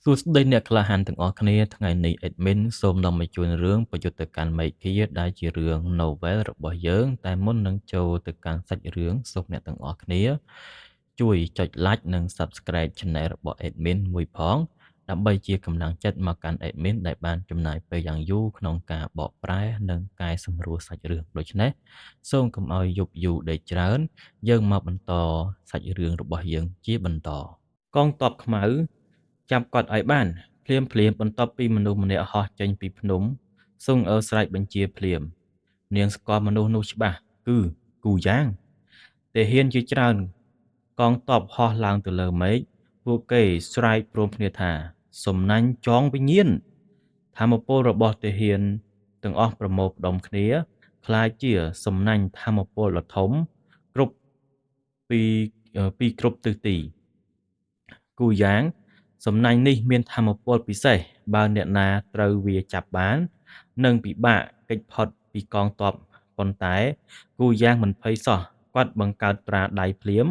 សួស្តីអ្នកក្លាហានទាំងអស់គ្នាថ្ងៃនេះ admin សូមនាំមកជូនរឿងប្រយុទ្ធទៅកាន់មេឃាដែលជារឿង novel របស់យើងតែមុននឹងចូលទៅកាន់សាច់រឿងសូមអ្នកទាំងអស់គ្នាជួយចុច like និង subscribe channel របស់ admin មួយផងដើម្បីជាកម្លាំងចិត្តមកកាន់ admin ដែលបានចំណាយពេលយ៉ាងយូរក្នុងការបកប្រែនិងកែសម្រួលសាច់រឿងដូច្នេះសូមកុំឲ្យយប់យូរដេកច្រើនយើងមកបន្តសាច់រឿងរបស់យើងជាបន្តកងទ័ពខ្មៅចាប់គាត់ឲ្យបានភ្លាមបន្ទាប់ពីមនុស្សម្នាក់ហោះចេញពីភ្នំស៊ុងអើស្រែកបញ្ជាភ្លាមនាងស្គាល់មនុស្សនោះច្បាស់គឺគូយ៉ាងទាហានជាច្រើនកងទ័ពហោះឡើងទៅលើមេឃពួកគេស្រែកព្រមគ្នាថាសំណាញ់ចងវិញ្ញាណថាមពលរបស់ទាហានទាំងអស់ប្រមូលផ្ដុំគ្នាคล้ายជាសំណាញ់ថាមពលដ៏ធំគ្រប់ពីគ្រប់ទិសទីគូយ៉ាងសំណាញ់នេះមានថាមពលពិសេសបើអ្នកណាត្រូវវាចាប់បាននឹងពិបាកគេចផុតពីកងទ័ពប៉ុន្តែគូយ៉ាងមិនភ័យសោះគាត់បង្កើតត្រាដៃភ្លាម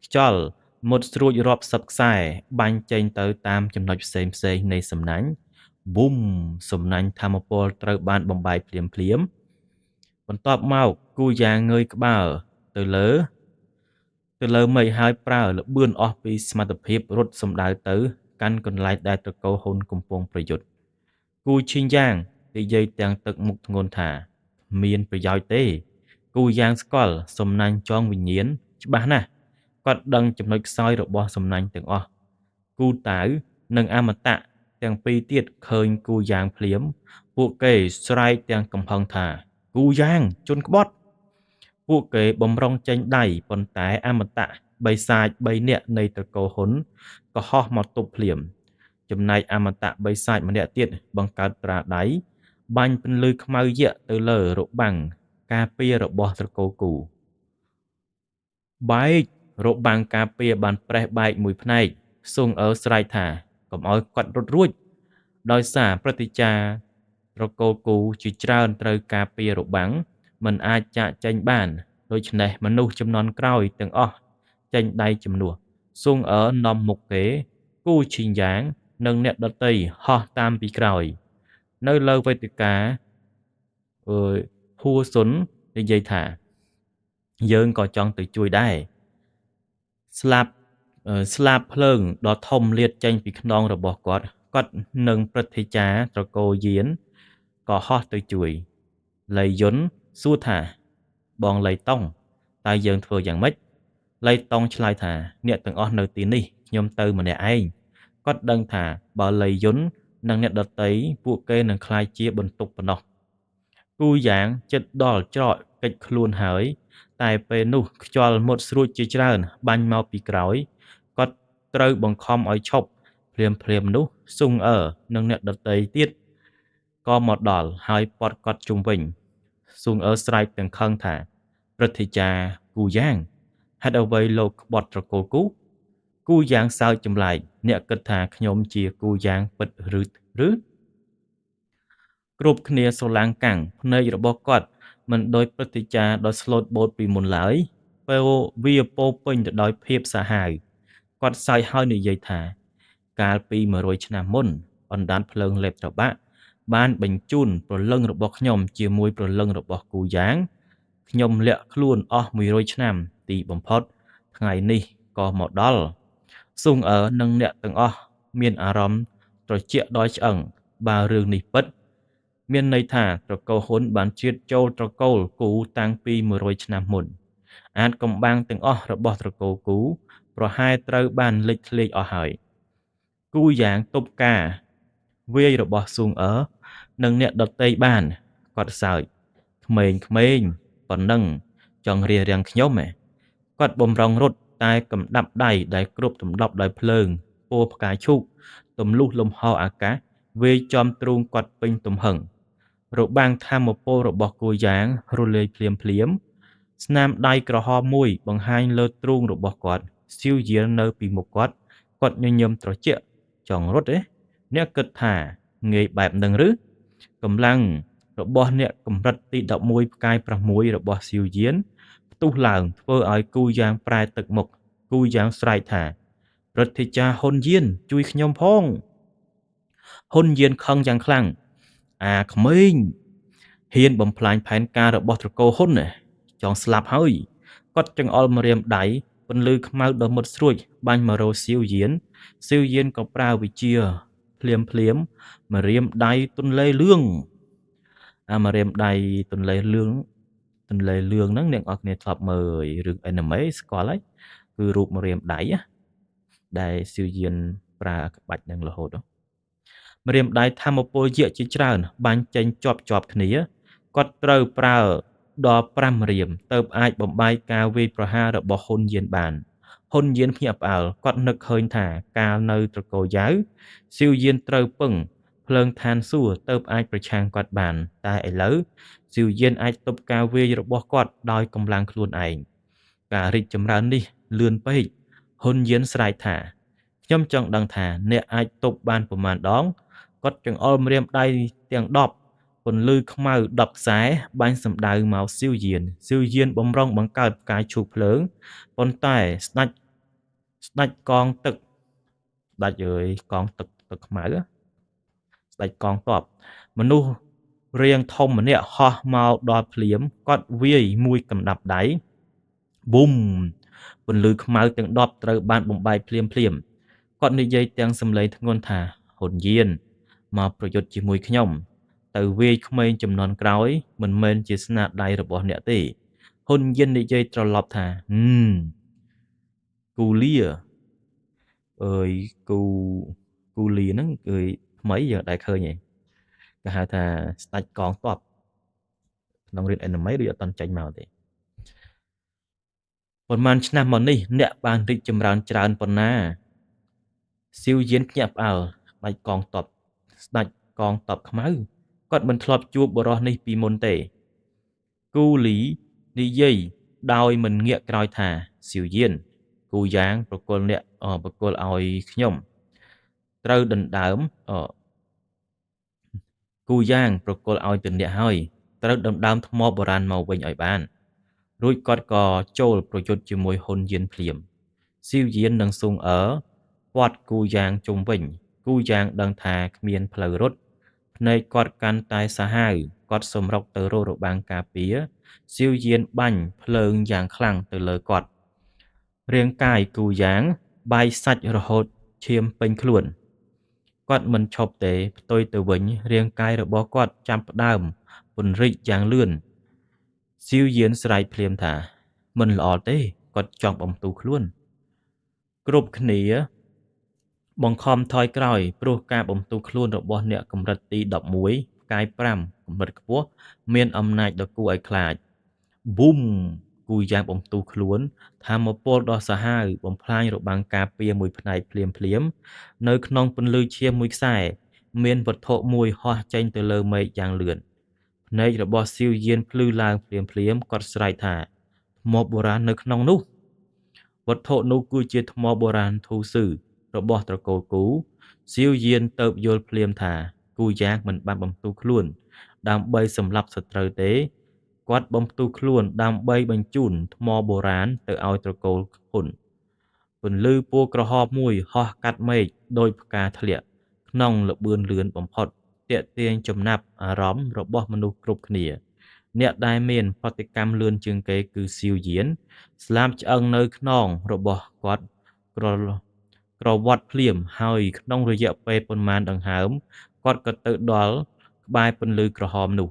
ខ្យល់មុតស្រួចរាប់សិបខ្សែបាញ់ចេញទៅតាមចំណុចផ្សេងនៃសំណាញ់ប៊ុំសំណាញ់ថាមពលត្រូវបានបំបែកភ្លាមបន្ទាប់មកគូយ៉ាងងើយក្បាលទៅលើមេឃហើយប្រើល្បឿនអស់ពីសមត្ថភាពរត់សម្ដៅទៅកាន់កន្លែងដែលត្រកូលហ៊ុនកំពុងប្រយុទ្ធគូឈីងយ៉ាងនិយាយទាំងទឹកមុខធ្ងន់ថាមានប្រយោជន៍ទេគូយ៉ាងស្គាល់សំណាញ់ចងវិញ្ញាណច្បាស់ណាស់គាត់ដឹងចំណុចខ្សោយរបស់សំណាញ់ទាំងអស់គូតាវនិងអមតៈទាំងពីរទៀតឃើញគូយ៉ាងភ្លាមពួកគេស្រែកទាំងកំហឹងថាគូយ៉ាងជន់ក្បត់ពួកគេបំរុងចេញដៃប៉ុន្តែអមតៈបិសាច3នាក់នៃត្រកូលហ៊ុនក៏ហោះមកទប់ភ្លាមចំណែកអមតៈបិសាចម្នាក់ទៀតបង្កើតត្រាដៃបាញ់ពន្លឺខ្មៅយក្សទៅលើរបាំងការពាររបស់ត្រកូលគូបែករបាំងការពារបានប្រេះបែកមួយផ្នែកស៊ុងអើស្រែកថាកុំឲ្យគាត់រត់រួចដោយសារព្រឹត្តិការណ៍ត្រកូលគូជាច្រើនត្រូវការពាររបាំងមិនអាចចាកចេញបានដូច្នេះមនុស្សចំនួនក្រោយទាំងអស់ចេញដៃជំនួសស៊ុងអើនាំមុខគេគូឈីងយ៉ាងនិងអ្នកដតីហោះតាមពីក្រោយនៅលើវេទិកាហួសុននិយាយថាយើងក៏ចង់ទៅជួយដែរស្លាបភ្លើងដ៏ធំលាតចេញពីខ្នងរបស់គាត់និងព្រឹទ្ធាចារ្យត្រកូលយានក៏ហោះទៅជួយលៃយុនសួរថាបងលៃតុងតើយើងធ្វើយ៉ាងម៉េចលៃតុងឆ្លើយថាអ្នកទាំងអស់នៅទីនេះខ្ញុំទៅម្នាក់ឯងគាត់ដឹងថាបើលៃយុននិងអ្នកដតីពួកគេនឹងក្លាយជាបន្ទុកប៉ុណ្ណោះគូយ៉ាងចិត្តដល់ច្រកកិច្ចខ្លួនហើយតែពេលនោះខ្យល់មុតស្រួចជាច្រើនបាញ់មកពីក្រោយគាត់ត្រូវបង្ខំឲ្យឈប់ភ្លាមនោះស៊ុងអើនិងអ្នកដតីទៀតក៏មកដល់ហើយព័ទ្ធគាត់ជុំវិញស៊ុងអើស្រែកទាំងខឹងថាព្រឹទ្ធាចារ្យគូយ៉ាងហេតុអ្វីលោកក្បត់ត្រកូលគូយ៉ាងសើចចម្លែកអ្នកគិតថាខ្ញុំជាគូយ៉ាងពិតឬគ្រប់គ្នាស្រឡាំងកាំងភ្នែករបស់គាត់មិនដូចព្រឹទ្ធាចារ្យដ៏ស្លូតបូតពីមុនឡើយពេលវាពោពេញទៅដោយភាពសាហាវគាត់សើចហើយនិយាយថាកាលពី100ឆ្នាំមុនអណ្ដាតភ្លើងលេបត្របាក់បានបញ្ជូនព្រលឹងរបស់ខ្ញុំជាមួយព្រលឹងរបស់គូយ៉ាងខ្ញុំលាក់ខ្លួនអស់100ឆ្នាំទីបំផុតថ្ងៃនេះក៏មកដល់ស៊ុងអើនិងអ្នកទាំងអស់មានអារម្មណ៍ត្រជាក់ដល់ឆ្អឹងបើរឿងនេះពិតមានន័យថាត្រកូលហ៊ុនបានជ្រៀតចូលត្រកូលគូតាំងពី100ឆ្នាំមុនអាចកំបាំងទាំងអស់របស់ត្រកូលគូប្រហែលត្រូវបានលេចធ្លាយអស់ហើយគូយ៉ាងទប់ការវាយរបស់ស៊ុងអើនិងអ្នកដតីបានគាត់សើចក្មេងប៉ុណ្ណឹងចង់រារាំងខ្ញុំគាត់បំរុងរត់តែកំដាប់ដៃដែលគ្រប់ទម្លាប់ដោយភ្លើងពណ៌ផ្កាឈូកទម្លុះលំហអាកាសវាយចំទ្រូងគាត់ពេញទំហឹងរបាំងថាមពលរបស់គូយ៉ាងរលាយភ្លាមស្នាមដៃក្រហមមួយបង្ហាញលើទ្រូងរបស់គាត់ស៊ីវយាលនៅពីមុខគាត់ញញឹមត្រជាក់ចង់រត់អ្នកគិតថាងាយបែបនឹងឬកម្លាំងរបស់អ្នកកម្រិតទី11ផ្កាយ6របស់ស៊ីវយានផ្ទុះឡើងធ្វើឲ្យគូយ៉ាងប្រែទឹកមុខគូយ៉ាងស្រែកថាព្រឹទ្ធាចារ្យហ៊ុនយានជួយខ្ញុំផង ហ៊ុនយានខឹងយ៉ាងខ្លាំងអាក្មេងហ៊ានបំផ្លាញផែនការរបស់ត្រកូលហ៊ុនចង់ស្លាប់ហើយគាត់ចង្អុលម្រាមដៃពន្លឺខ្មៅដ៏មុតស្រួចបាញ់មករកសៀវយានក៏ប្រើវិជាភ្លាមម្រាមដៃទន្លេលឿងម្រាមដៃទន្លេលឿងហ្នឹងអ្នកនរគ្នាធ្លាប់មើលរឿង anime ស្គាល់ហើយគឺរូបម្រាមដៃដែលសៀវយានប្រើក្បាច់នឹងរហូតម្រាមដៃធម្មពលយក្សជាច្រើនបាញ់ចេញជាប់គ្នាគាត់ត្រូវប្រើដល់5ម្រាមទើបអាចបំបែកការវាយប្រហាររបស់ហ៊ុនយានបានហ៊ុនយានភ្ញាក់ផ្អើលគាត់នឹកឃើញថាកាលនៅត្រកូលយ៉ាវសៀវយានត្រូវពឹងភ្លើងឋានសួគ៌ទើបអាចប្រឆាំងគាត់បានតែឥឡូវសៀវយានអាចទប់ការវាយរបស់គាត់ដោយកម្លាំងខ្លួនឯងការរីកចម្រើននេះលឿនពេកហ៊ុនយានស្រែកថាខ្ញុំចង់ដឹងថាអ្នកអាចទប់បានប៉ុន្មានដងគាត់ចង្អុលម្រាមដៃទាំង10ពន្លឺខ្មៅ10ខ្សែបាញ់សម្ដៅមកសៀវយានបំរុងបង្កើតផ្កាយឈូកភ្លើងប៉ុន្តែស្ដេចកងទឹកស្ដេចអើយកងទឹកខ្មៅស្ដេចកងទ័ពមនុស្សរាងធំម្នាក់ហោះមកដល់ភ្លាមគាត់វាយមួយកំដាប់ដៃប៊ុំពន្លឺខ្មៅទាំង10ត្រូវបានបំបែកភ្លាមគាត់និយាយទាំងសំឡេងធ្ងន់ថាហ៊ុនយានមកប្រយុទ្ធជាមួយខ្ញុំទៅវាយក្មេងជំនាន់ក្រោយមិនមែនជាស្នាដៃរបស់អ្នកទេហ៊ុនយាននិយាយត្រឡប់ថាគូលាអើយគូលាហ្នឹងគឺថ្មីយើងអត់ដែលឃើញទេគេហៅថាស្ដេចកងទ័ពក្នុងរឿង anime ដូចអត់ទាន់ចេញមកទេប៉ុន្មានឆ្នាំមកនេះអ្នកបានរីកចម្រើនច្រើនប៉ុណ្ណាសៀវយានភ្ញាក់ផ្អើលស្ដេចកងទ័ពខ្មៅគាត់មិនធ្លាប់ជួបបុរសនេះពីមុនទេគូលីនិយាយដោយមិនងាកក្រោយថាសៀវយានគូយ៉ាងប្រគល់ឲ្យខ្ញុំត្រូវដណ្ដើមគូយ៉ាងប្រគល់ឲ្យទៅអ្នកហើយត្រូវដណ្ដើមថ្មបុរាណមកវិញឲ្យបានរួចគាត់ក៏ចូលប្រយុទ្ធជាមួយហ៊ុនយានភ្លាមសៀវយាននិងស៊ុងអឺពាត់គូយ៉ាងជុំវិញគូយ៉ាងដឹងថាគ្មានផ្លូវរត់ភ្នែកគាត់កាន់តែសាហាវគាត់សម្រុកទៅរករបាំងការពារសៀវយានបាញ់ភ្លើងយ៉ាងខ្លាំងទៅលើគាត់រាងកាយគូយ៉ាងបាយសាច់រហូតឈាមពេញខ្លួនគាត់មិនឈប់ទេផ្ទុយទៅវិញរាងកាយរបស់គាត់ចាប់ផ្ដើមពង្រីកយ៉ាងលឿនសៀវយានស្រែកភ្លាមថាមិនល្អទេគាត់ចង់បំទូខ្លួនគ្រប់គ្នាបង្ខំថយក្រោយព្រោះការបំទូខ្លួនរបស់អ្នកកម្រិតទី11ផ្កាយ5កម្រិតខ្ពស់មានអំណាចដ៏គួរឲ្យខ្លាចប៊ុំគូយ៉ាងបំទូខ្លួនថាមពលដ៏សាហាវបំផ្លាញរបាំងការពារមួយផ្នែកភ្លាមនៅក្នុងពន្លឺឈាមមួយខ្សែមានវត្ថុមួយហោះចេញទៅលើមេឃយ៉ាងលឿនភ្នែករបស់សៀវយានភ្លឺឡើងភ្លាមគាត់ស្រែកថាថ្មបុរាណនៅក្នុងនោះវត្ថុនោះគឺជាថ្មបុរាណធូរស៊ឺរបស់ត្រកូលគូសៀវយានទៅបយល់ភ្លាមថាគូយ៉ាងមិនបានបំទូខ្លួនដើម្បីសម្លាប់សត្រូវទេគាត់បំផ្ទុះខ្លួនដើម្បីបញ្ជូនថ្មបុរាណទៅឲ្យត្រកូលហ៊ុនពន្លឺពណ៌ក្រហមមួយហោះកាត់មេឃដោយផ្កាធ្លាក់ក្នុងល្បឿនលឿនបំផុតទាក់ទាញចំណាប់អារម្មណ៍របស់មនុស្សគ្រប់គ្នាអ្នកដែលមានប្រតិកម្មលឿនជាងគេគឺសៀវយានស្លាបឆ្អឹងនៅខ្នងរបស់គាត់ក្រវាត់ភ្លាមហើយក្នុងរយៈពេលប៉ុន្មានដង្ហើមគាត់ក៏ទៅដល់ក្បែរពន្លឺក្រហមនោះ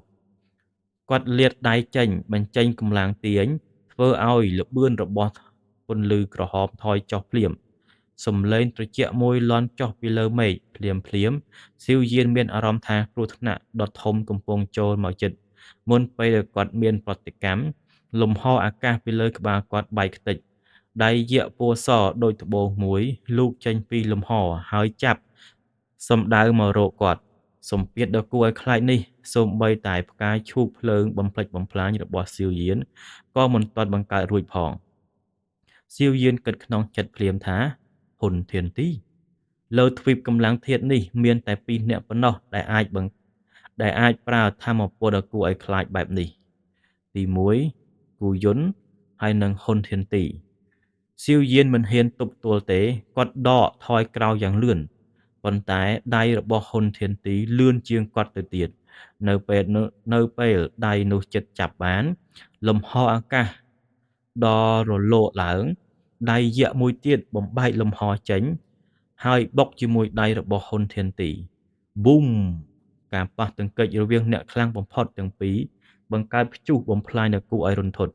គាត់លាតដៃចេញបញ្ចេញកម្លាំងទាញធ្វើឲ្យល្បឿនរបស់ពន្លឺក្រហមថយចុះភ្លាមសំឡេងត្រជាក់មួយលាន់ចុះពីលើមេឃភ្លាមសៀវយានមានអារម្មណ៍ថាគ្រោះថ្នាក់ដ៏ធំកំពុងចូលមកជិតមុនពេលដែលគាត់មានប្រតិកម្មលំហអាកាសពីលើក្បាលគាត់បែកខ្ទេចដៃយក្សពណ៌សដូចត្បូងមួយលូកចេញពីលំហហើយចាប់សំដៅមករកគាត់សម្ពាធដ៏គួរឲ្យខ្លាចនេះសូម្បីតែផ្កាយឈូកភ្លើងបំផ្លិចបំផ្លាញរបស់សៀវយានក៏មិនទាន់បង្កើតរួចផងសៀវយានគិតក្នុងចិត្តភ្លាមថាហ៊ុនធានទីលើទ្វីបកម្លាំងធាតុនេះមានតែ2នាក់ប៉ុណ្ណោះដែលអាចប្រើធម្មពលដ៏គួរឲ្យខ្លាចបែបនេះទី1គូយុនហើយនិងហ៊ុនធានទីសៀវយានមិនហ៊ានទប់ទល់ទេគាត់ដកថយក្រោយយ៉ាងលឿន ប៉ុន្តែដៃរបស់ហ៊ុនធានទីលឿនជាងគាត់ទៅទៀតនៅពេលដៃនោះជិតចាប់បានលំហអាកាសដ៏រលោកឡើងដៃយក្សមួយទៀតបំបែកលំហចេញហើយបុកជាមួយដៃរបស់ហ៊ុនធានទីប៊ូមការប៉ះទង្គិចរវាងអ្នកខ្លាំងបំផុតទាំងពីរបង្កើតព្យុះបំផ្លាញដ៏គួរឲ្យរន្ធត់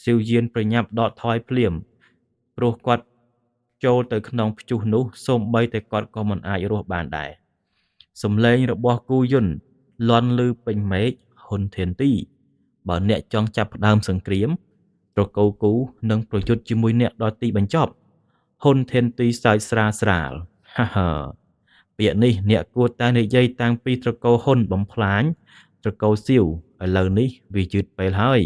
ស៊ីវយានប្រញាប់ដកថយភ្លាមព្រោះគាត់ចូលទៅក្នុងព្យុះនោះសូម្បីតែគាត់ក៏មិនអាចរស់បានដែរសំឡេងរបស់គូយន្តលាន់ឮពេញមេឃហ៊ុនធានទីបើអ្នកចង់ចាប់ផ្ដើមសង្គ្រាមត្រកូលគូនឹងប្រយុទ្ធជាមួយអ្នកដល់ទីបញ្ចប់ហ៊ុនធានទីសើចស្រាលហាហាពាក្យនេះអ្នកគួរតែនិយាយតាំងពីត្រកូលហ៊ុនបំផ្លាញត្រកូលសៀវឥឡូវនេះវាយឺតពេលហើយ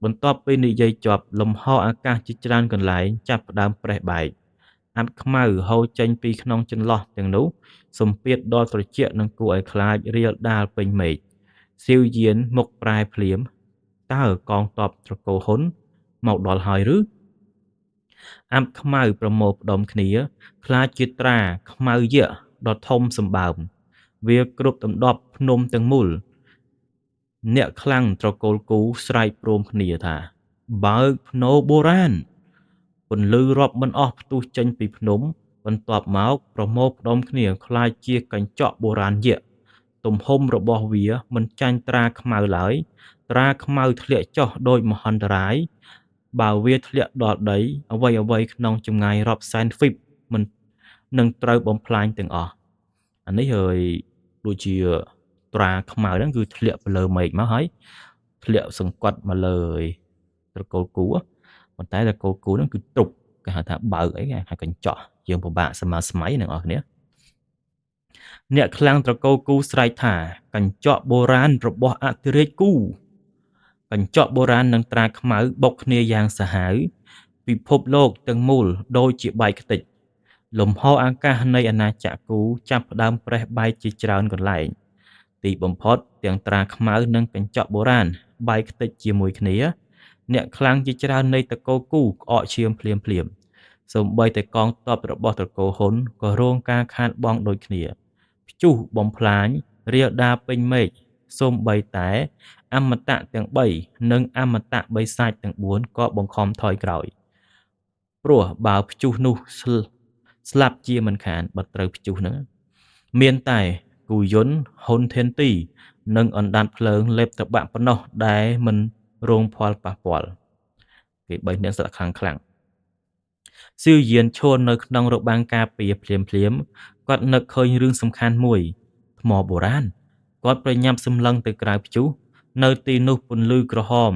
បន្ទាប់ពីនិយាយចប់លំហអាកាសជាច្រើនកន្លែងចាប់ផ្ដើមប្រេះបែកអាត់ខ្មៅហូរចេញពីក្នុងចន្លោះទាំងនោះសម្ពាធដល់ត្រជាក់និងគួរឲ្យខ្លាចរាលដាលពេញមេឃសៀវយានមុខប្រែភ្លាមតើកងទ័ពត្រកូលហ៊ុនមកដល់ហើយឬអាប់ខ្មៅប្រមូលផ្ដុំគ្នាខ្លាចជាត្រាខ្មៅយក្សដ៏ធំសម្បើមវាគ្រប់ដណ្ដប់ភ្នំទាំងមូលអ្នកខ្លាំងត្រកូលគូស្រែកព្រមគ្នាថាបើកភ្នោបុរាណពន្លឺរាប់មិនអស់ផ្ទុះចេញពីភ្នំបន្ទាប់មកប្រមូលផ្ដុំគ្នាខ្លាចជាកញ្ចក់បុរាណយក្សទំហំរបស់វាមិនចាញ់ត្រាខ្មៅឡើយត្រាខ្មៅធ្លាក់ចុះដោយមហន្តរាយបើវាធ្លាក់ដល់ដីអ្វីៗក្នុងចម្ងាយរាប់សែនហ្វីបមិននឹងត្រូវបំផ្លាញទាំងអស់អានេះហើយដូចជាត្រាខ្មៅហ្នឹងគឺធ្លាក់ទៅលើមេឃមកហើយធ្លាក់សង្កត់មកលើត្រកូលគូប៉ុន្តែត្រកូលគូហ្នឹងគឺទ្រុបគេហៅថាបើកអីគេហៅកញ្ចក់យើងពិបាកសមាស្ម័យអ្នកនរគ្នាអ្នកខ្លាំងត្រកូលគូស្រែកថាកញ្ចក់បុរាណរបស់អធិរាជគូកញ្ចក់បុរាណនិងត្រាខ្មៅបុកគ្នាយ៉ាងសាហាវពិភពលោកទាំងមូលដូចជាបែកខ្ទេចលំហអាកាសនៃអាណាចក្រគូចាប់ផ្ដើមប្រេះបែកជាច្រើនកន្លែងទីបំផុតទាំងត្រាខ្មៅនិងកញ្ចក់បុរាណបែកខ្ទេចជាមួយគ្នាអ្នកខ្លាំងជាច្រើននៃត្រកូលគូក្អកឈាមភ្លាមសូម្បីតែកងទ័ពរបស់ត្រកូលហ៊ុនក៏រងការខាតបង់ដូចគ្នាព្យុះបំផ្លាញរាលដាលពេញមេឃសូម្បីតែអមតៈទាំង3និងអមតៈបិសាចទាំង4ក៏បង្ខំថយក្រោយព្រោះបើព្យុះនោះស្លាប់ជាមិនខានបើត្រូវព្យុះហ្នឹងមានតែគូយន្តហ៊ុនធានទីនិងអណ្ដាតភ្លើងលេបតបាក់ប៉ុណ្ណោះដែលមិនរងផលប៉ះពាល់គេបីអ្នកស្លាប់ខ្លាំងស៊ីវយានឈរនៅក្នុងរបាំងការពារភ្លាមគាត់នឹកឃើញរឿងសំខាន់មួយថ្មបុរាណគាត់ប្រញាប់សម្លឹងទៅក្រៅព្យុះនៅទីនោះពន្លឺក្រហម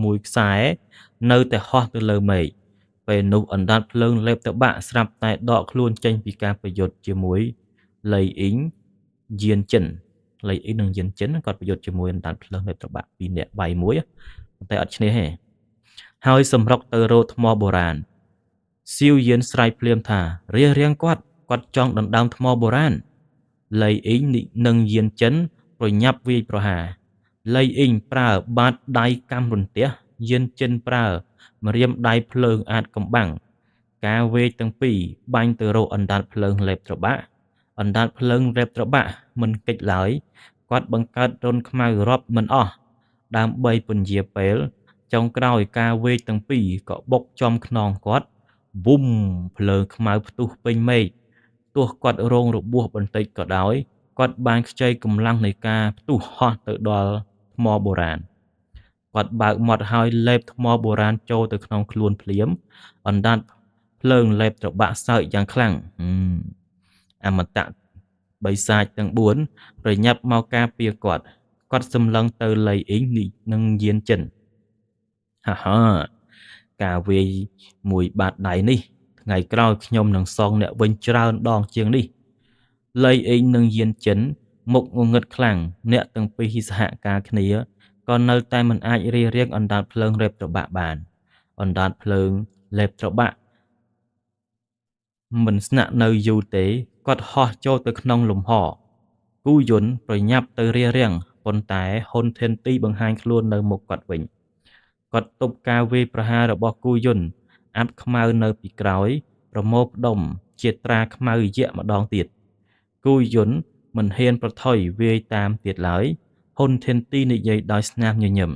មួយខ្សែនៅតែហោះទៅលើមេឃពេលនោះអណ្ដាតភ្លើងលេបតបាក់ស្រាប់តែដកខ្លួនចេញពីការប្រយុទ្ធជាមួយលៃអ៊ីងយានចិនលៃអ៊ីងនិងយានចិនគាត់ប្រយុទ្ធជាមួយអណ្ដាតភ្លើងលេបតបាក់ពីរនាក់បាយមួយប៉ុន្តែអត់ឈ្នះទេហើយសម្រុកទៅរកថ្មបុរាណស៊ីវយានស្រែកភ្លាមថារៀងគាត់ចង់ដណ្ដើមថ្មបុរាណលៃអ៊ីងនិងយានចិនប្រញាប់វាយប្រហារលៃអ៊ីងប្រើបាតដៃកម្មរន្ទះយានចិនប្រើម្រាមដៃភ្លើងអាចកំបាំងការវេកទាំងពីរបាញ់ទៅរកអណ្ដាតភ្លើងលេបត្របាក់អណ្ដាតភ្លើងលេបត្របាក់មិនកិច្ចឡើយគាត់បង្កើតរន្ធខ្មៅរាប់មិនអស់ដើម្បីពន្យាពេលចុងក្រោយការវេកទាំងពីរក៏បុកចំខ្នងគាត់ប៊ុំភ្លើងខ្មៅផ្ទុះពេញមេឃទោះគាត់រងរបួសបន្តិចក៏ដោយគាត់បានខ្ចីកម្លាំងនៃការផ្ទុះហោះទៅដល់ថ្មបុរាណគាត់បើកមាត់ហើយលេបថ្មបុរាណចូលទៅក្នុងខ្លួនភ្លាមអណ្ដាតភ្លើងលេបត្របាក់សើចយ៉ាងខ្លាំងអមតៈបិសាចទាំង4ប្រញាប់មកការពារគាត់សម្លឹងទៅលៃអ៊ីងនិងយានចិនហាការវាយមួយបាតដៃនេះថ្ងៃក្រោយខ្ញុំនឹងសងអ្នកវិញច្រើនដងជាងនេះលៃអ៊ីងនិងយានចិនមុខងងឹតខ្លាំងអ្នកទាំងពីរសហការគ្នាក៏នៅតែមិនអាចរារាំងអណ្ដាតភ្លើងលេបត្របាក់បានអណ្ដាតភ្លើងលេបត្របាក់មិនស្នាក់នៅយូរទេគាត់ហោះចូលទៅក្នុងលំហគូយន្តប្រញាប់ទៅរារាំងប៉ុន្តែហ៊ុនធានទីបង្ហាញខ្លួននៅមុខគាត់វិញគាត់ទប់ការវាយប្រហាររបស់គូយន្តអាប់ខ្មៅនៅពីក្រោយប្រមូលផ្ដុំជាត្រាខ្មៅយក្សម្ដងទៀត គូយន្តមិនហ៊ានប្រថុយវាយតាមទៀតឡើយហ៊ុនធានទីនិយាយដោយស្នាមញញឹម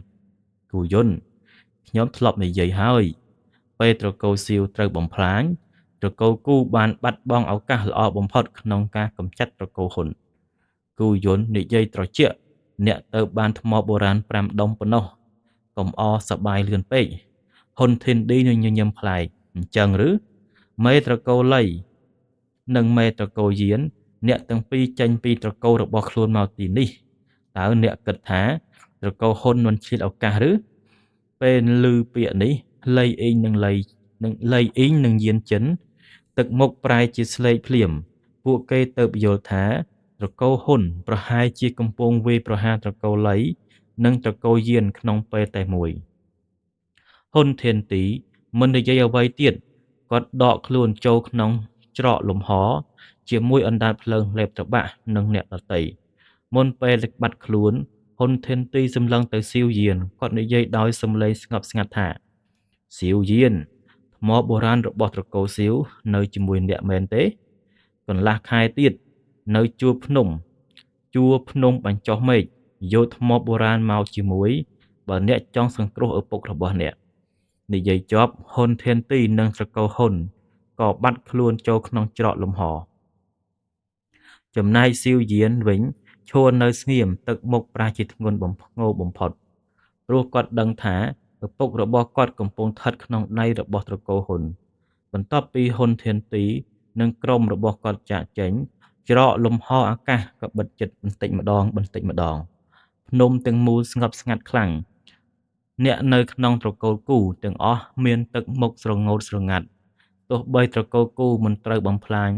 គូយន្តខ្ញុំធ្លាប់និយាយហើយពេលត្រកូលសៀវត្រូវបំផ្លាញត្រកូលគូបានបាត់បង់ឱកាសល្អបំផុតក្នុងការកម្ចាត់ត្រកូលហ៊ុនគូយន្តនិយាយត្រជាក់អ្នកទៅបានថ្មបុរាណ5ដុំប៉ុណ្ណោះកុំអសប្បាយលឿនពេកហ៊ុនធានឌីនឹងញញឹមប្លែកអញ្ចឹងឬមេត្រកូលលីនិងមេត្រកូលយានអ្នកទាំងពីរចេញពីត្រកូលរបស់ខ្លួនមកទីនេះតើអ្នកគិតថាត្រកូលហ៊ុនមិនឆ្លៀតឱកាសឬពេលឮពាក្យនេះលៃអ៊ីងនិងយានចិនទឹកមុខប្រែជាស្លេកភ្លាមពួកគេទើបយល់ថាត្រកូលហ៊ុនប្រហែលជាកំពុងវាយប្រហារត្រកូលលីនិងត្រកូលយានក្នុងពេលតែមួយហ៊ុនធានទីមិននិយាយអ្វីទៀតគាត់ដកខ្លួនចូលក្នុងច្រកលំហជាមួយអណ្ដាតភ្លើងលេបត្របាក់និងអ្នកដទៃមុនពេលបាត់ខ្លួនហ៊ុនធានទីសម្លឹងទៅស៊ីវយានគាត់និយាយដោយសំឡេងស្ងប់ស្ងាត់ថាស៊ីវយានថ្មបុរាណរបស់ត្រកូលសៀវនៅជាមួយអ្នកមែនទេកន្លះខែទៀតនៅជួរភ្នំបញ្ចុះមេឃយកថ្មបុរាណមកជាមួយបើអ្នកចង់សង្គ្រោះឪពុករបស់អ្នកនិយាយចប់ហ៊ុនធានទីនិងត្រកូលហ៊ុនក៏បាត់ខ្លួនចូលក្នុងច្រកលំហចំណែកស៊ីវយានវិញឈរនៅស្ងៀមទឹកមុខប្រះជាធ្ងន់បំផុតព្រោះគាត់ដឹងថាឪពុករបស់គាត់កំពុងស្ថិតក្នុងដៃរបស់ត្រកូលហ៊ុនបន្ទាប់ពីហ៊ុនធានទីនិងក្រុមរបស់គាត់ចាកចេញច្រកលំហអាកាសក៏បិទជិតបន្តិចម្ដងភ្នំទាំងមូលស្ងប់ស្ងាត់ខ្លាំងអ្នកនៅក្នុងត្រកូលគូទាំងអស់មានទឹកមុខស្រងោតស្រងាត់ទោះបីត្រកូលគូមិនត្រូវបំផ្លាញ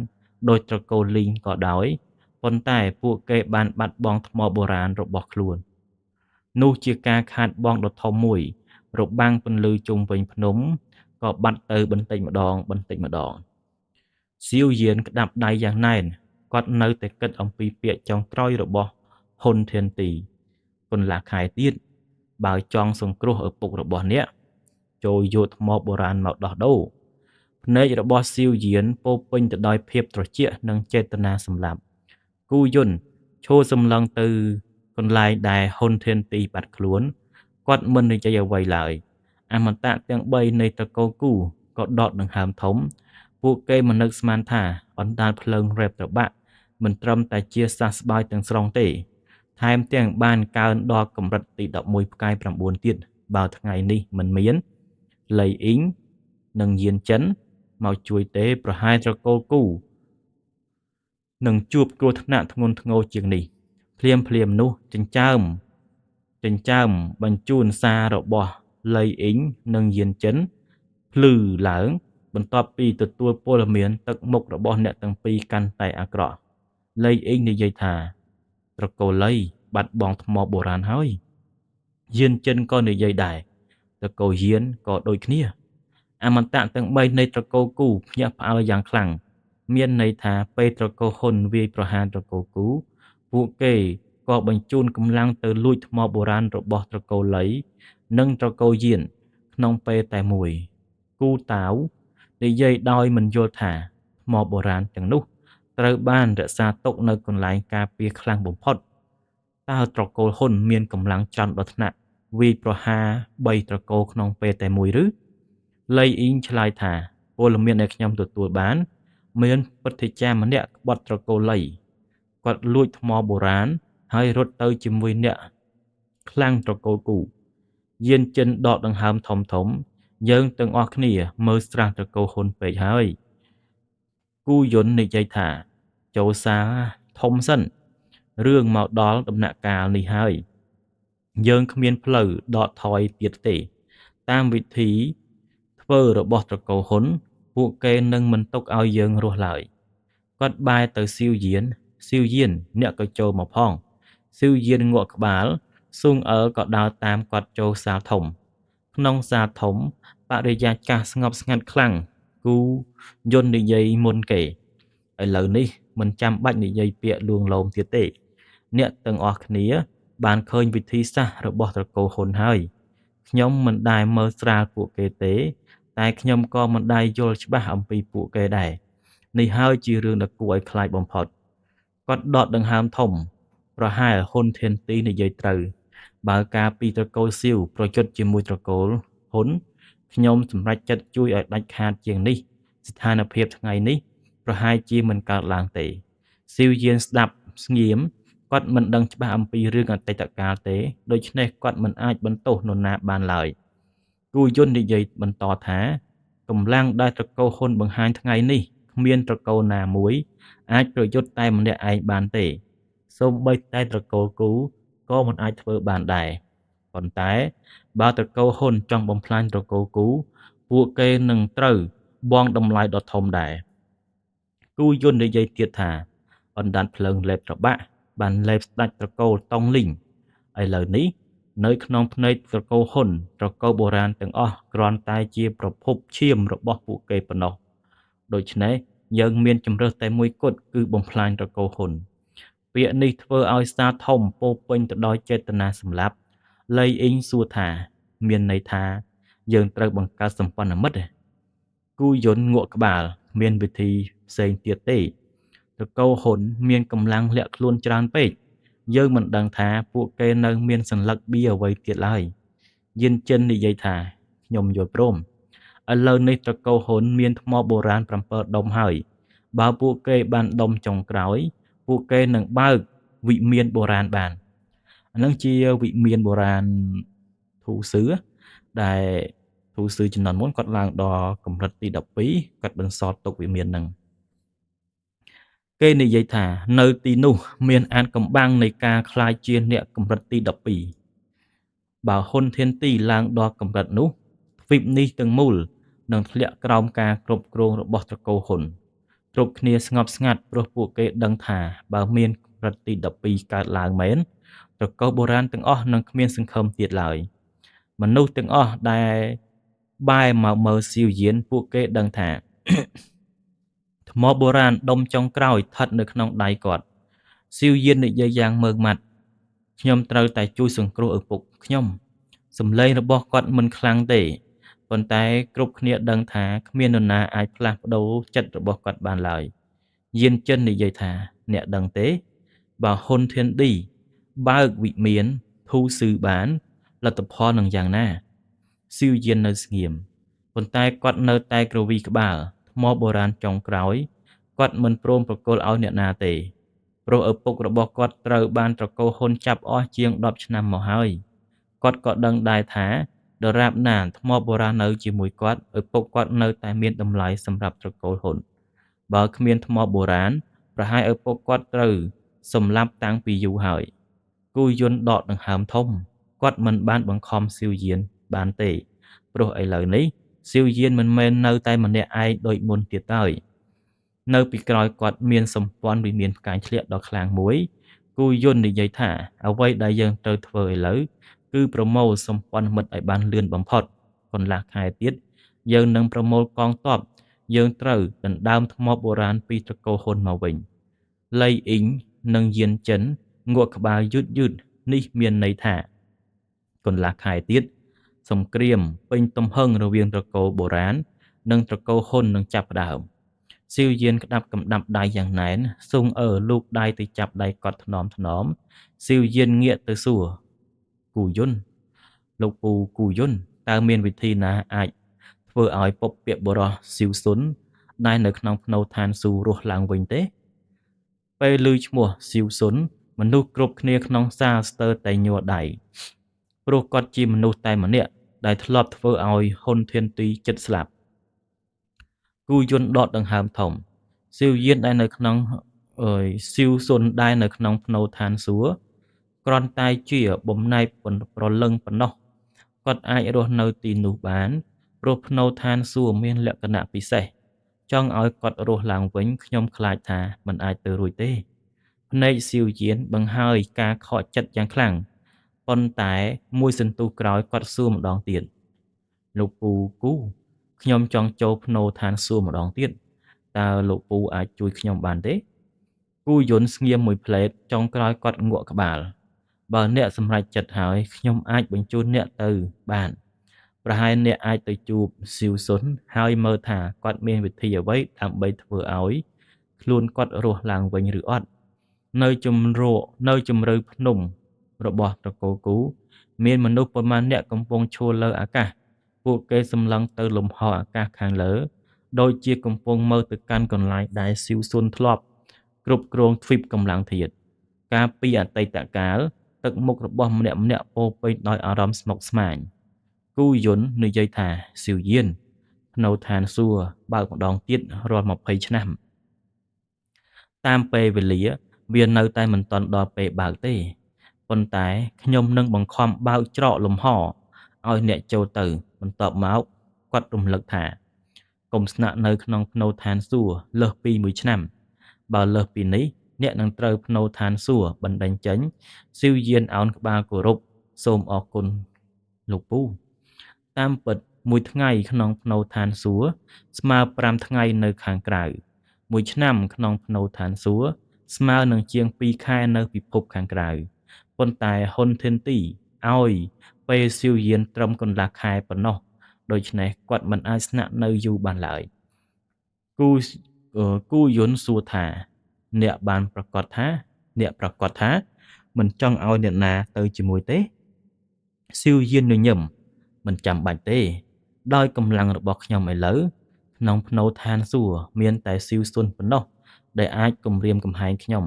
ដោយត្រកូលលីងក៏ដោយប៉ុន្តែពួកគេបានបាត់បង់ថ្មបុរាណរបស់ខ្លួននោះជាការខាតបង់ដ៏ធំមួយរបាំងពន្លឺជុំវិញភ្នំក៏បាត់ទៅបន្តិចម្ដងស៊ីវយានក្តាប់ដៃយ៉ាងណែនគាត់នៅតែគិតអំពីពាក្យចុងក្រោយរបស់ហ៊ុនធានទីកន្លះខែទៀតបើចង់សង្គ្រោះឪពុករបស់អ្នកចូលយកថ្មបុរាណមកដោះដូរភ្នែករបស់ស៊ីវយានពោពេញទៅដោយភាពត្រជាក់និងចេតនាសម្លាប់គូយន្តឈរសម្លឹងទៅកន្លែងដែលហ៊ុនធានទីបាត់ខ្លួនគាត់មិននិយាយអ្វីឡើយអមតៈទាំង3នៃត្រកូលគូក៏ដកដង្ហើមធំពួកគេមិននឹកស្មានថាអណ្ដាតភ្លើងរ៉េបត្របាក់មិនត្រឹមតែជាសះស្បើយទាំងស្រុងទេថែមទាំងបានកើនដល់កម្រិតទី11ផ្កាយ9ទៀតបើថ្ងៃនេះមិនមានលៃអ៊ីងនិងយានចិនមកជួយទេប្រហែលត្រកូលគូនឹងជួបគ្រោះថ្នាក់ធ្ងន់ធ្ងរជាងនេះភ្លាមនោះចិញ្ចើមបញ្ជូនសាររបស់លៃអ៊ីងនិងយានចិនភ្លឺឡើងបន្ទាប់ពីទទួលព័ត៌មានទឹកមុខរបស់អ្នកទាំងពីរកាន់តែអាក្រក់លៃអ៊ីងនិយាយថាត្រកូលលីបាត់បង់ថ្មបុរាណហើយយានចិនក៏និយាយដែរត្រកូលយានក៏ដូចគ្នាអមតៈទាំង3នៃត្រកូលគូភ្ញាក់ផ្អើលយ៉ាងខ្លាំងមានន័យថាពេលត្រកូលហ៊ុនវាយប្រហារត្រកូលគូពួកគេក៏បញ្ជូនកម្លាំងទៅលួចថ្មបុរាណរបស់ត្រកូលលីនិងត្រកូលយានក្នុងពេលតែមួយគូតាវនិយាយដោយមិនយល់ថាថ្មបុរាណទាំងនោះត្រូវបានរក្សាទុកនៅកន្លែងការពារខ្លាំងបំផុតតើត្រកូលហ៊ុនមានកម្លាំងច្រើនដល់ថ្នាក់វាយប្រហារ3ត្រកូលក្នុងពេលតែមួយឬលៃអ៊ីងឆ្លើយថាព័ត៌មានដែលខ្ញុំទទួលបានមានព្រឹទ្ធាចារ្យម្នាក់ក្បត់ត្រកូលលីគាត់លួចថ្មបុរាណហើយរត់ទៅជាមួយអ្នកខ្លាំងត្រកូលគូយានចិនដកដង្ហើមធំយើងទាំងអស់គ្នាមើលស្រះត្រកូលហ៊ុនពេកហើយគូយន្តនិយាយថាចូលសារធំសិនរឿងមកដល់ដំណាក់កាលនេះហើយយើងគ្មានផ្លូវដកថយទៀតទេតាមវិធីធ្វើរបស់ត្រកូលហ៊ុនពួកគេនឹងមិនទុកឲ្យយើងរស់ឡើយគាត់បែរទៅស៊ីវយានអ្នកក៏ចូលមកផងស៊ីវយានងក់ក្បាលស៊ុងអើក៏ដើរតាមគាត់ចូលសាលធំក្នុងសាលធំបរិយាកាសស្ងប់ស្ងាត់ខ្លាំងគូយន្តនិយាយមុនគេឥឡូវនេះមិនចាំបាច់និយាយពាក្យលួងលោមទៀតទេអ្នកទាំងអស់គ្នាបានឃើញវិធីសាស្ត្ររបស់ត្រកូលហ៊ុនហើយខ្ញុំមិនដែលមើលស្រាលពួកគេទេតែខ្ញុំក៏មិនដែលយល់ច្បាស់អំពីពួកគេដែរនេះហើយជារឿងដ៏គួរឲ្យខ្លាចបំផុត គាត់ដកដង្ហើមធំប្រហែលហ៊ុនធានទីនិយាយត្រូវបើការពីត្រកូលសៀវប្រយុទ្ធជាមួយត្រកូលហ៊ុនខ្ញុំសម្រេចចិត្តជួយឲ្យដាច់ខាតជាងនេះស្ថានភាពថ្ងៃនេះប្រហែលជាមិនកើតឡើងទេសៀវយានស្ដាប់ស្ងៀមគាត់មិនដឹងច្បាស់អំពីរឿងអតីតកាលទេដូច្នេះគាត់មិនអាចបន្ទោសនរណាបានឡើយគូយន្តនិយាយបន្តថាកម្លាំងដែលត្រកូលហ៊ុនបង្ហាញថ្ងៃនេះគ្មានត្រកូលណាមួយអាចប្រយុទ្ធតែម្នាក់ឯងបានទេសូម្បីតែត្រកូលគូក៏មិនអាចធ្វើបានដែរប៉ុន្តែបើត្រកូលហ៊ុនចង់បំផ្លាញត្រកូលគូពួកគេនឹងត្រូវបង់តម្លៃដ៏ធំដែរគូយន្តនិយាយទៀតថាអណ្ដាតភ្លើងលេបត្របាក់បានលេបស្ដាច់ត្រកូលតុងលីងឥឡូវនេះនៅក្នុងភ្នែកត្រកូលហ៊ុនត្រកូលបុរាណទាំងអស់គ្រាន់តែជាប្រភពឈាមរបស់ពួកគេប៉ុណ្ណោះដូច្នេះយើងមានជម្រើសតែមួយគត់គឺបំផ្លាញត្រកូលហ៊ុនពាក្យនេះធ្វើឲ្យសារធំពោពេញទៅដោយចេតនាសម្លាប់លៃអ៊ីងសួរថាមានន័យថាយើងត្រូវបង្កើតសម្ព័ន្ធមិត្តគូយន្តងក់ក្បាលមានវិធីផ្សេងទៀតទេត្រកូលហ៊ុនមានកម្លាំងលាក់ខ្លួនច្រើនពេកយើងមិនដឹងថាពួកគេនៅមានសញ្ញាបៀអ្វីទៀតឡើយយានចិននិយាយថាខ្ញុំយល់ព្រមឥឡូវនេះត្រកូលហ៊ុនមានថ្មបុរាណ7ដុំហើយបើពួកគេបានដុំចុងក្រោយពួកគេនឹងបើកវិមានបុរាណបានអានឹងជាវិមានបុរាណធូសឺដែលធូសឺជំនាន់មុនគាត់ឡើងដល់កម្រិតទី12គាត់បន្សល់ទុកវិមានហ្នឹងគេនិយាយថានៅទីនោះមានអានកំបាំងនៃការខ្លាយជាអ្នកកម្រិតទី12បើហ៊ុនធានទីឡើងដល់កម្រិតនោះទ្វីបនេះទាំងមូលនឹងធ្លាក់ក្រោមការគ្រប់គ្រងរបស់ត្រកូលហ៊ុនគ្រប់គ្នាស្ងប់ស្ងាត់ព្រោះពួកគេដឹងថាបើមានកម្រិតទី12កើតឡើងមែនត្រកូលបុរាណទាំងអស់នឹងគ្មានសង្ឃឹមទៀតឡើយមនុស្សទាំងអស់ដែលបែរមកមើលសៀវយានពួកគេដឹងថាថ្មបុរាណដុំចុងក្រោយស្ថិតនៅក្នុងដៃគាត់សៀវយាននិយាយយ៉ាងម៉ឺងម៉ាត់ខ្ញុំត្រូវតែជួយសង្គ្រោះឪពុកខ្ញុំសំឡេងរបស់គាត់មិនខ្លាំងទេប៉ុន្តែគ្រប់គ្នាដឹងថាគ្មាននរណាអាចផ្លាស់ប្ដូរចិត្តរបស់គាត់បានឡើយយានចិននិយាយថាអ្នកដឹងទេបើហ៊ុនធានឌីបើកវិមានធូសឺបានលទ្ធផលនឹងយ៉ាងណាសៀវយាននៅស្ងៀមប៉ុន្តែគាត់នៅតែក្រវីក្បាលថ្មបុរាណចុងក្រោយគាត់មិនព្រមប្រគល់ឲ្យអ្នកណាទេព្រោះឪពុករបស់គាត់ត្រូវបានត្រកូលហ៊ុនចាប់អស់ជាង10ឆ្នាំមកហើយគាត់ក៏ដឹងដែរថាដរាបណាថ្មបុរាណនៅជាមួយគាត់ឪពុកគាត់នៅតែមានតម្លៃសម្រាប់ត្រកូលហ៊ុនបើគ្មានថ្មបុរាណប្រហែលឪពុកគាត់ត្រូវសម្លាប់តាំងពីយូរហើយគូយន្តដកដង្ហើមធំគាត់មិនបានបង្ខំសៀវយានបានទេព្រោះឥឡូវនេះសៀវយានមិនមែននៅតែម្នាក់ឯងដូចមុនទៀតឡើយនៅពីក្រោយគាត់មានសម្ព័ន្ធវិមានផ្កាយធ្លាក់ដ៏ខ្លាំងមួយគូយន្តនិយាយថាអ្វីដែលយើងត្រូវធ្វើឥឡូវគឺប្រមូលសម្ព័ន្ធមិត្តឲ្យបានលឿនបំផុតកន្លះខែទៀតយើងនឹងប្រមូលកងទ័ពយើងត្រូវដណ្ដើមថ្មបុរាណពីត្រកូលហ៊ុនមកវិញលៃអ៊ីងនិងយានចិនងក់ក្បាលយឺតនេះមានន័យថាកន្លះខែទៀតសង្គ្រាមពេញទំហឹងរវាងត្រកូលបុរាណនិងត្រកូលហ៊ុននឹងចាប់ផ្ដើមសៀវយានក្តាប់កំដាប់ដៃយ៉ាងណែនស៊ុងលូកដៃទៅចាប់ដៃគាត់ថ្នមសៀវយានងាកទៅសួរគូយន្តលោកពូគូយន្តតើមានវិធីណាអាចធ្វើឲ្យពពាកបុរសស៊ីវស៊ុនដែលនៅក្នុងភ្នូឋានស៊ូរស់ឡើងវិញទេពេលឮឈ្មោះស៊ីវស៊ុនមនុស្សគ្រប់គ្នាក្នុងសាលស្ទើរតែញ័រដៃព្រោះគាត់ជាមនុស្សតែម្នាក់ដែលធ្លាប់ធ្វើឲ្យហ៊ុនធានទីជិតស្លាប់គូយន្តដកដង្ហើមធំសៀវយានដែលនៅក្នុងស៊ីវស៊ុនដែលនៅក្នុងភ្នូឋានសួគ៌គ្រាន់តែជាបំណែកប្រលឹងប៉ុណ្ណោះគាត់អាចរស់នៅទីនោះបានព្រោះភ្នូឋានសួគ៌មានលក្ខណៈពិសេសចង់ឲ្យគាត់រស់ឡើងវិញខ្ញុំខ្លាចថាមិនអាចទៅរួចទេភ្នែកសៀវយានបង្ហើយការខកចិត្តយ៉ាងខ្លាំងប៉ុន្តែមួយសន្ទុះក្រោយគាត់សួរម្ដងទៀតលោកពូគូខ្ញុំចង់ចូលភ្នូឋានសួគ៌ម្ដងទៀតតើលោកពូអាចជួយខ្ញុំបានទេគូយន្តស្ងៀមមួយផ្លេតចុងក្រោយគាត់ងក់ក្បាលបើអ្នកសម្រេចចិត្តហើយខ្ញុំអាចបញ្ជូនអ្នកទៅបានប្រហែលអ្នកអាចទៅជួបស៊ីវស៊ុនហើយមើលថាគាត់មានវិធីអ្វីដើម្បីធ្វើឲ្យខ្លួនគាត់រស់ឡើងវិញឬអត់ នៅជំរឿភ្នំរបស់ត្រកូលគូមានមនុស្សប៉ុន្មានអ្នកកំពុងឈរលើអាកាសពួកគេសម្លឹងទៅលំហអាកាសខាងលើដូចជាកំពុងមើលទៅកាន់កន្លែងដែលស៊ីវស៊ុនធ្លាប់គ្រប់គ្រងទ្វីបកម្លាំងធាតុកាលពីអតីតកាលទឹកមុខរបស់ម្នាក់ៗពោរពេញដោយអារម្មណ៍ស្មុគស្មាញគូយន្តនិយាយថាស៊ីវយានភ្នៅឋានសួគ៌បើកម្ដងទៀតរាល់20ឆ្នាំតាមពេលវេលាវានៅតែមិនទាន់ដល់ពេលបើកទេប៉ុន្តែខ្ញុំនឹងបង្ខំបើកច្រកលំហឲ្យអ្នកចូលទៅបន្ទាប់មកគាត់រំលឹកថាកុំស្នាក់នៅក្នុងភ្នៅឋានសួគ៌លើសពី1ឆ្នាំបើលើសពីនេះអ្នកនឹងត្រូវភ្នៅឋានសួគ៌បណ្តេញចេញស៊ីវយានឱនក្បាលគោរពសូមអរគុណលោកពូតាមពិតមួយថ្ងៃក្នុងភ្នៅឋានសួគ៌ស្មើ5ថ្ងៃនៅខាងក្រៅ1ឆ្នាំក្នុងភ្នៅឋានសួគ៌ស្មើនឹងជាង2ខែនៅពិភពខាងក្រៅប៉ុន្តែហ៊ុនធិនទីឲ្យពេលស៊ីវយានត្រឹមកន្លះខែប៉ុណ្ណោះដូច្នេះគាត់មិនអាចស្នាក់នៅយូរបានឡើយគូយន្តសួរថាអ្នកប្រកាសថាមិនចង់ឲ្យអ្នកណាទៅជាមួយទេស៊ីវយានញញឹមមិនចាំបាច់ទេដោយកម្លាំងរបស់ខ្ញុំឥឡូវក្នុងភ្នៅឋានសួគ៌មានតែស៊ីវស៊ុនប៉ុណ្ណោះដែលអាចគំរាមកំហែងខ្ញុំ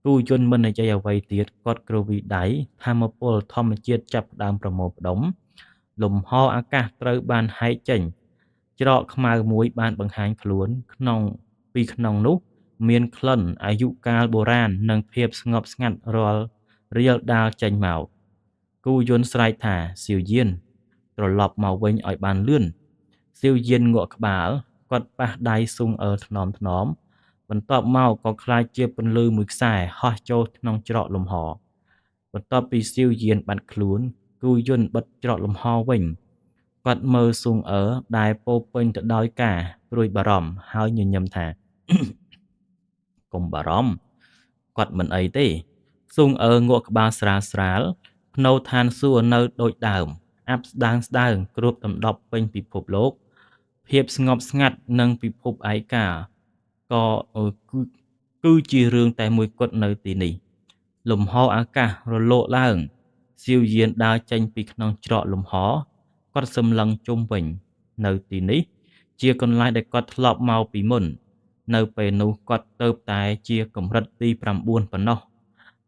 គូយន្តមិននិយាយអ្វីទៀតគាត់គ្រវីដៃថាមពលធម្មជាតិចាប់ផ្ដើមប្រមូលផ្ដុំលំហអាកាសត្រូវបានហែកចេញច្រកខ្មៅមួយបានបង្ហាញខ្លួនពីក្នុងនោះមានក្លិនអាយុកាលបុរាណនិងភាពស្ងប់ស្ងាត់រាល់រៀលដាលចេញមកគូយន្តស្រែកថាស៊ីវយានត្រឡប់មកវិញឲ្យបានលឿនស៊ីវយានងក់ក្បាលគាត់ប៉ះដៃស៊ុងអើថ្នមបន្ទាប់មកក៏ក្លាយជាពន្លឺមួយខ្សែហោះចូលក្នុងច្រកលំហបន្ទាប់ពីស៊ីវយានបាត់ខ្លួនគូយន្តបិទច្រកលំហវិញគាត់មើលស៊ុងអើដែលពោរពេញទៅដោយការព្រួយបារម្ភហើយញញឹមថា កុំបារម្ភគាត់មិនអីទេស៊ុងអើងក់ក្បាលស្រាលភ្នៅឋានសួគ៌នៅដូចដើមអាប់ស្ដើងគ្របដណ្ដប់ពេញពិភពលោកភាពស្ងប់ស្ងាត់និងពិភពឯកាក៏គឺជារឿងតែមួយគត់នៅទីនេះលំហអាកាសរលោកឡើងស៊ីវយានដើរចេញពីក្នុងច្រកលំហគាត់សម្លឹងជុំវិញនៅទីនេះជាកន្លែងដែលគាត់ធ្លាប់មកពីមុននៅពេលនោះគាត់ទៅតែជាកម្រិតទី9ប៉ុណ្ណោះ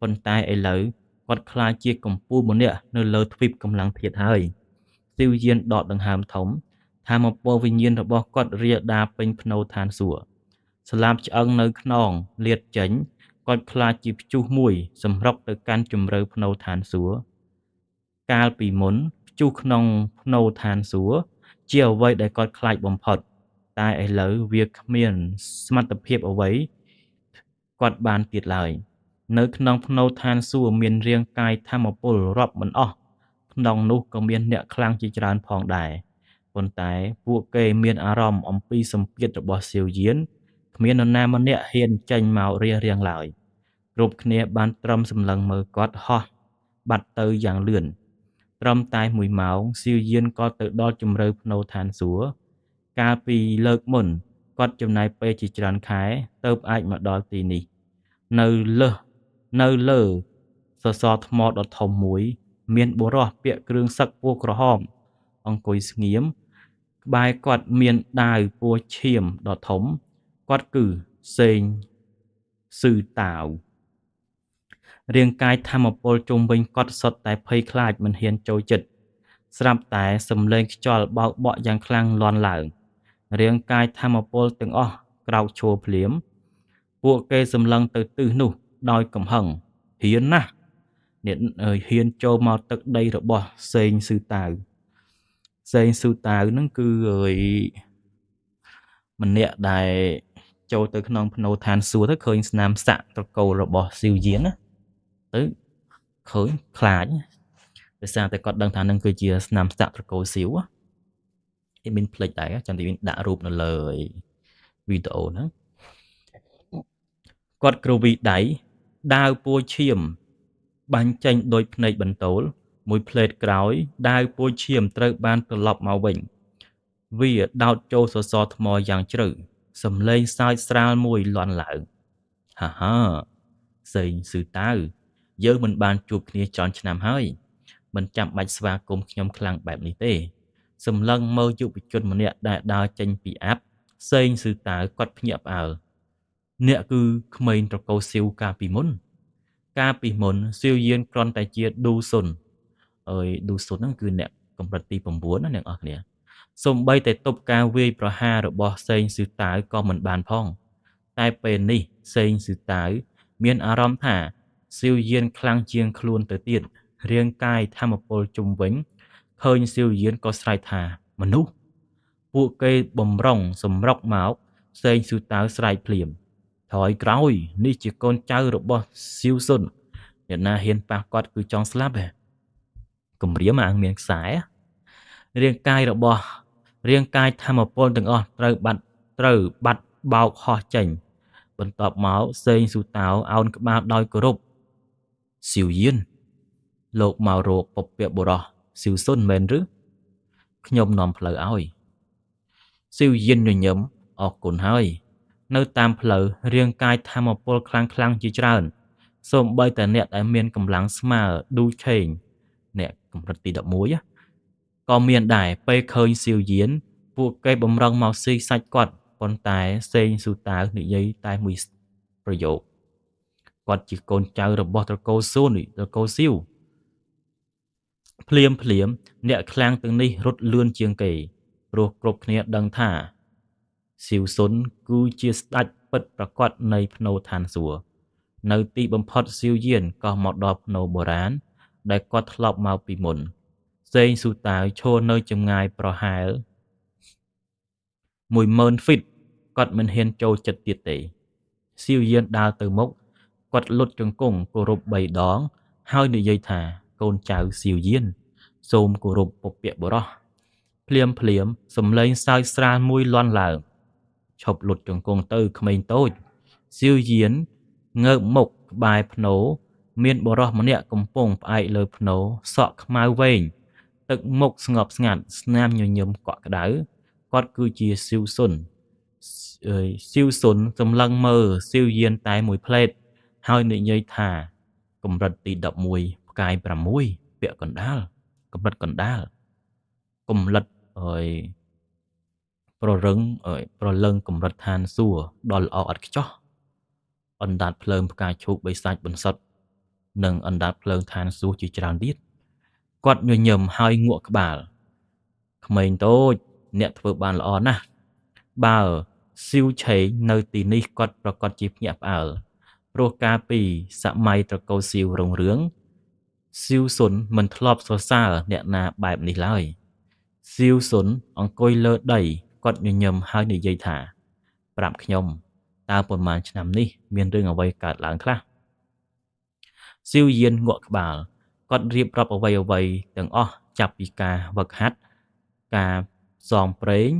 ប៉ុន្តែឥឡូវគាត់ក្លាយជាកំពូលម្នាក់នៅលើទ្វីបកម្លាំងធាតុហើយស៊ីវយានដកដង្ហើមធំថាមពលវិញ្ញាណរបស់គាត់រាលដាលពេញភ្នៅឋានសួគ៌ស្លាបឆ្អឹងនៅខ្នងលាតចេញគាត់ខ្លាចជាព្យុះមួយសម្រុកទៅកាន់ជម្រៅភ្នៅឋានសួគ៌កាលពីមុនព្យុះក្នុងភ្នៅឋានសួគ៌ជាអ្វីដែលគាត់ខ្លាចបំផុតតែឥឡូវវាគ្មានសមត្ថភាពអ្វីគាត់បានទៀតឡើយនៅក្នុងភ្នៅឋានសួគ៌មានរាងកាយថាមពលរាប់មិនអស់ក្នុងនោះក៏មានអ្នកខ្លាំងជាច្រើនផងដែរប៉ុន្តែពួកគេមានអារម្មណ៍អំពីសម្ពាធរបស់ស៊ីវយានគ្មាននរណាម្នាក់ហ៊ានចេញមករៀងឡើយគ្រប់គ្នាបានត្រឹមសម្លឹងមើលគាត់ហោះបាត់ទៅយ៉ាងលឿនត្រឹមតែ1ម៉ោងស៊ីវយានក៏ទៅដល់ជម្រៅភ្នៅឋានសួគ៌កាលពីលើកមុនគាត់ចំណាយពេលជាច្រើនខែទើបអាចមកដល់ទីនេះនៅលើសសរថ្មដ៏ធំមួយមានបុរសពាក់គ្រឿងសឹកពណ៌ក្រហមអង្គុយស្ងៀមក្បែរគាត់មានដាវពណ៌ឈាមដ៏ធំគាត់គឺសេងស៊ឺតាវរាងកាយថាមពលជុំវិញគាត់សុទ្ធតែភ័យខ្លាចមិនហ៊ានចូលចិត្តស្រាប់តែសំឡេងខ្យល់បោកបក់យ៉ាងខ្លាំងលាន់ឡើងរាងកាយថាមពលទាំងអស់ក្រោកឈរភ្លាមពួកគេសម្លឹងទៅទិសនោះដោយកំហឹងហ៊ានណាស់អ្នកហ៊ានចូលមកទឹកដីរបស់សេងស៊ឺតាវហ្នឹងគឺម្នាក់ដែលចូលទៅក្នុងភ្នៅឋានសួគ៌ទៅឃើញស្នាមសាក់ត្រកូលរបស់ស៊ីវយានណាទៅឃើញខ្លាចដោយសារតែគាត់ដឹងថានឹងគឺជាស្នាមសាក់ត្រកូលស៊ីវគេមានផ្លេចដែរចាំតែមានដាក់រូបនៅលើវីដេអូហ្នឹងគាត់គ្រវីដៃដាវពួរឈាមបាញ់ចេញដោយភ្នែកបន្ទោលមួយផ្លេតក្រោយដាវពួរឈាមត្រូវបានត្រឡប់មកវិញវាដោតចូលសសរថ្មយ៉ាងជ្រៅសំឡេងសើចស្រាលមួយលាន់ឡើងហា សេងស៊ឺតៅយើងមិនបានជួបគ្នាច្រើនឆ្នាំហើយមិនចាំបាច់ស្វាគមន៍ខ្ញុំខ្លាំងបែបនេះទេសម្លឹងមើលយុវជនម្នាក់ដែលដើរចេញពីអាប់សេងស៊ឺតៅគាត់ភ្ញាក់ផ្អើលអ្នកគឺក្មេងត្រកូលសៀវកាលពីមុនសៀវយានគ្រាន់តែជាឌូស៊ុនឌូស៊ុនហ្នឹងគឺអ្នកកម្រិតទី9ណាអ្នកនរគ្នាសូម្បីតែទប់ការវាយប្រហាររបស់សេងស៊ឺតៅក៏មិនបានផងតែពេលនេះសេងស៊ឺតៅមានអារម្មណ៍ថាសៀវយានខ្លាំងជាងខ្លួនទៅទៀតរាងកាយធម្មពលជុំវិញឃើញសៀវយានក៏ស្រែកថាមនុស្សពួកគេបំរុងសម្រុកមកសេងស៊ឺតៅស្រែកភ្លាមថយក្រោយនេះជាកូនចៅរបស់សៀវស៊ុនអ្នកណាហ៊ានប៉ះគាត់គឺចង់ស្លាប់ហ៎គម្រាមអាងមានខ្សែរាងកាយធម្មពលទាំងអស់ត្រូវបាត់បោកហោះចេញបន្ទាប់មកសេងស៊ូតាវអោនក្បាលដោយគោរពសៀវយានលោកមករកពពកបុរសសៀវស៊ុនមែនឬខ្ញុំនាំផ្លូវឲ្យសៀវយានញញឹមអរគុណហើយនៅតាមផ្លូវរាងកាយធម្មពលខ្លាំងជាច្រើនសូម្បីតែអ្នកដែលមានកម្លាំងស្មើឌូឆេងអ្នកកម្រិតទី11ក៏មានដែរពេលឃើញសៀវយានពួកគេបំរុងមកស៊ីសាច់គាត់ប៉ុន្តែសេងស៊ូតាវនិយាយតែមួយប្រយោគគាត់ជាកូនចៅរបស់ត្រកូលសៀវភ្លាមអ្នកខ្លាំងទាំងនេះរត់លឿនជាងគេព្រោះគ្រប់គ្នាដឹងថាសៀវស៊ុនគឺជាស្ដេចពិតប្រាកដនៃភ្នូរឋានសួគ៌នៅទីបំផុតសៀវយានក៏មកដល់ភ្នូរបុរាណដែលគាត់ធ្លាប់មកពីមុនសេងស៊ូតាវឈរនៅចម្ងាយប្រហែល10000 ហ្វីតគាត់មិនហ៊ានចូលចិត្តទៀតទេសៀវយានដើរទៅមុខគាត់លុតជង្គង់គោរព3 ដងហើយនិយាយថាកូនចៅសៀវយានសូមគោរពពពកបុរសភ្លាមសំឡេងសើចស្រាលមួយលាន់ឡើងឈប់លុតជង្គង់ទៅក្មេងតូចសៀវយានងើបមុខក្បែរភ្នូរមានបុរសម្នាក់កំពុងផ្អែកលើភ្នូរសក់ខ្មៅវែងទឹកមុខស្ងប់ស្ងាត់ស្នាមញញឹមកក់ក្ដៅគាត់គឺជាសៀវស៊ុនសម្លឹងមើលសៀវយានតែមួយផ្លេតហើយនិយាយថាកម្រិតទី11ផ្កាយ6ពាក់កណ្ដាលកម្រិតកណ្ដាលកំលិតប្រលឹងកម្រិតឋានសួគ៌ដល់ល្អឥតខ្ចោះអណ្ដាតភ្លើងផ្កាឈូកបិសាចបន្សុទ្ធនិងអណ្ដាតភ្លើងឋានសួគ៌ជាច្រើនទៀតគាត់ញញឹមហើយងក់ក្បាលក្មេងតូចអ្នកធ្វើបានល្អណាស់បើសៀវឆេងនៅទីនេះគាត់ប្រកាសជាភ្ញាក់ផ្អើលព្រោះកាលពីសម័យត្រកូលសៀវរុងរឿងសៀវស៊ុនមិនធ្លាប់សរសើរអ្នកណាបែបនេះឡើយសៀវស៊ុនអង្គុយលើដីគាត់ញញឹមហើយនិយាយថាប្រាប់ខ្ញុំតើប៉ុន្មានឆ្នាំនេះមានរឿងអ្វីកើតឡើងខ្លះសៀវយានងក់ក្បាលគាត់រៀបរាប់អ្វីទាំងអស់ចាប់ពីការវឹកហាត់ការផ្សងព្រេង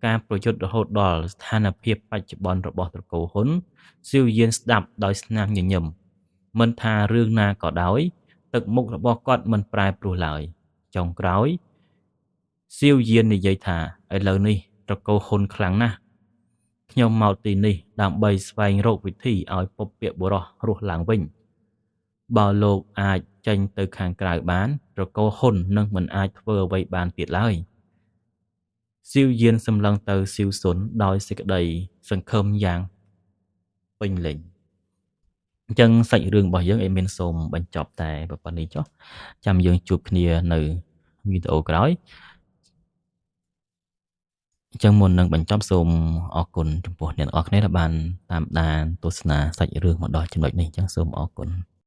ការប្រយុទ្ធរហូតដល់ស្ថានភាពបច្ចុប្បន្នរបស់ត្រកូលហ៊ុនសៀវយានស្ដាប់ដោយស្នាមញញឹមមិនថារឿងណាក៏ដោយទឹកមុខរបស់គាត់មិនប្រែប្រួលឡើយចុងក្រោយសៀវយាននិយាយថាឥឡូវនេះត្រកូលហ៊ុនខ្លាំងណាស់ខ្ញុំមកទីនេះដើម្បីស្វែងរកវិធីឲ្យពពកបុរសរស់ឡើងវិញបើលោកអាចចេញទៅខាងក្រៅបានត្រកូលហ៊ុននឹងមិនអាចធ្វើអ្វីបានទៀតឡើយសៀវយានសម្លឹងទៅសៀវស៊ុនដោយសេចក្តីសង្ឃឹមយ៉ាងពេញលេញអញ្ចឹងសាច់រឿងរបស់យើងអេមីនសូមបញ្ចប់តែប៉ុណ្្នេះចុះចាំយើងជួបគ្នានៅវីដេអូក្រោយអញ្ចឹងមុននឹងបញ្ចប់សូមអរគុណចំពោះអ្នកទាំងអស់គ្នាដែលបានតាមដានទស្សនាសាច់រឿងមកដល់ចំណុចនេះអញ្ចឹងសូមអរគុណ